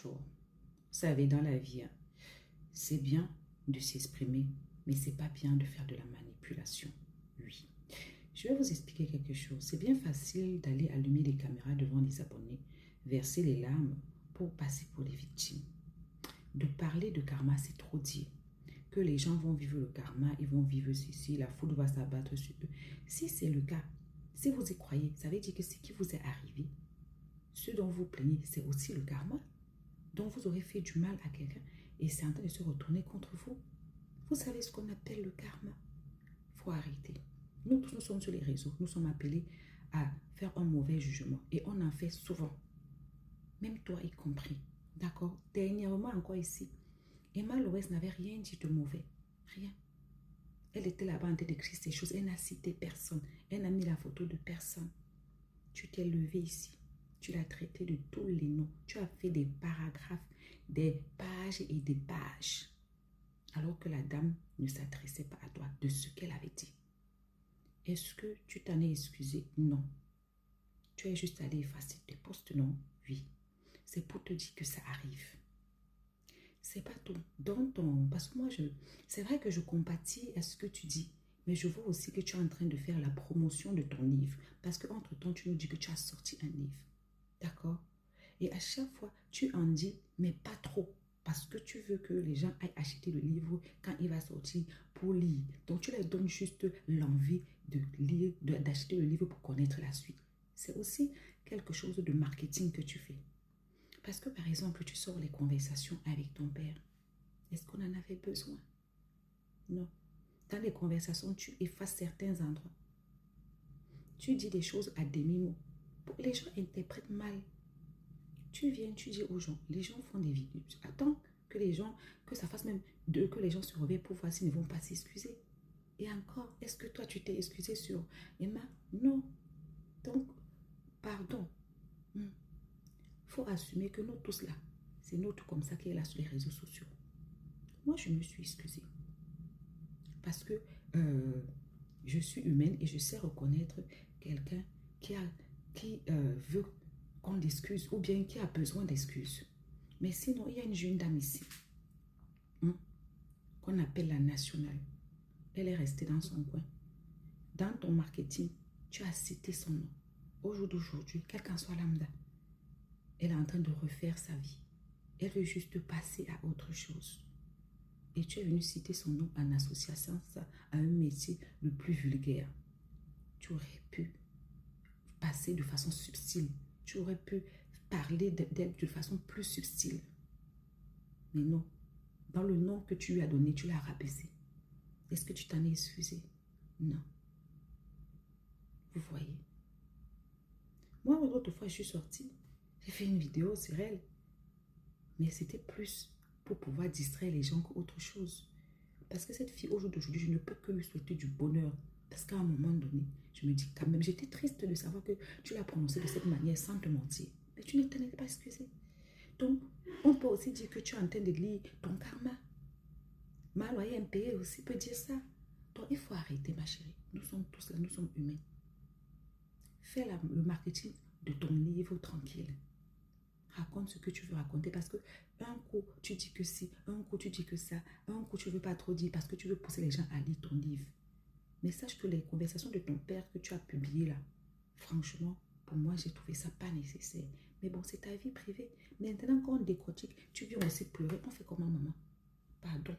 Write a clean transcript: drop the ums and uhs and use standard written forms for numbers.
Bonjour. Vous savez, dans la vie, c'est bien de s'exprimer, mais c'est pas bien de faire de la manipulation. Oui. Je vais vous expliquer quelque chose. C'est bien facile d'aller allumer les caméras devant les abonnés, verser les larmes pour passer pour les victimes. De parler de karma, c'est trop dire. Que les gens vont vivre le karma, ils vont vivre ceci, la foudre va s'abattre sur eux. Si c'est le cas, si vous y croyez, ça veut dire que ce qui vous est arrivé, ce dont vous plaignez, c'est aussi le karma. Donc vous aurez fait du mal à quelqu'un et c'est en train de se retourner contre vous. Vous savez ce qu'on appelle le karma. Il faut arrêter. Nous tous, nous sommes sur les réseaux. Nous sommes appelés à faire un mauvais jugement et on en fait souvent. Même toi y compris. D'accord? Dernièrement encore ici, Emma Loès n'avait rien dit de mauvais. Rien. Elle était là-bas en train d'écrire ces choses. Elle n'a cité personne. Elle n'a mis la photo de personne. Tu t'es levé ici. Tu l'as traité de tous les noms. Tu as fait des paragraphes, des pages et des pages. Alors que la dame ne s'adressait pas à toi de ce qu'elle avait dit. Est-ce que tu t'en es excusé? Non. Tu es juste allé effacer tes posts? Non. Oui. C'est pour te dire que ça arrive. C'est pas tout. Parce que moi, c'est vrai que je compatis à ce que tu dis. Mais je vois aussi que tu es en train de faire la promotion de ton livre. Parce qu'entre-temps, tu nous dis que tu as sorti un livre. D'accord? Et à chaque fois, tu en dis, mais pas trop. Parce que tu veux que les gens aillent acheter le livre quand il va sortir pour lire. Donc, tu leur donnes juste l'envie de lire, d'acheter le livre pour connaître la suite. C'est aussi quelque chose de marketing que tu fais. Parce que, par exemple, tu sors les conversations avec ton père. Est-ce qu'on en avait besoin? Non. Dans les conversations, tu effaces certains endroits. Tu dis des choses à demi-mot. Les gens interprètent mal. Tu viens, tu dis aux gens, les gens font des vidéos. Attends que ça fasse même que les gens se réveillent pour voir s'ils ne vont pas s'excuser. Et encore, est-ce que toi, tu t'es excusé sur Emma? Non. Donc, pardon. Faut assumer que nous tous là, c'est notre comme ça qui est là sur les réseaux sociaux. Moi, je me suis excusée. Parce que je suis humaine et je sais reconnaître quelqu'un qui veut qu'on l'excuse ou bien qui a besoin d'excuses. Mais sinon, il y a une jeune dame ici qu'on appelle la nationale. Elle est restée dans son coin. Dans ton marketing, tu as cité son nom. Au jour d'aujourd'hui, quel qu'en soit lambda, elle est en train de refaire sa vie. Elle veut juste passer à autre chose. Et tu es venu citer son nom en association ça à un métier le plus vulgaire. Tu aurais pu passer de façon subtile. Tu aurais pu parler d'elle de façon plus subtile. Mais non. Dans le nom que tu lui as donné, tu l'as rabaissé. Est-ce que tu t'en es excusé? Non. Vous voyez? Moi, l'autre fois, je suis sortie. J'ai fait une vidéo sur elle. Mais c'était plus pour pouvoir distraire les gens qu'autre chose. Parce que cette fille, au jour d'aujourd'hui, je ne peux que lui souhaiter du bonheur. Parce qu'à un moment donné, je me dis quand même, j'étais triste de savoir que tu l'as prononcé de cette manière sans te mentir. Mais tu ne t'en es pas excusé. Donc, on peut aussi dire que tu es en train de lire ton karma. Ma loyer impayé aussi peut dire ça. Donc, il faut arrêter, ma chérie. Nous sommes tous là, nous sommes humains. Fais le marketing de ton livre tranquille. Raconte ce que tu veux raconter parce que un coup tu dis que si, un coup tu dis que ça, un coup tu ne veux pas trop dire parce que tu veux pousser les gens à lire ton livre. Mais sache que les conversations de ton père que tu as publiées là, franchement, pour moi j'ai trouvé ça pas nécessaire. Mais bon, c'est ta vie privée. Maintenant quand on décortique, tu viens aussi pleurer, on fait comment maman? Pardon.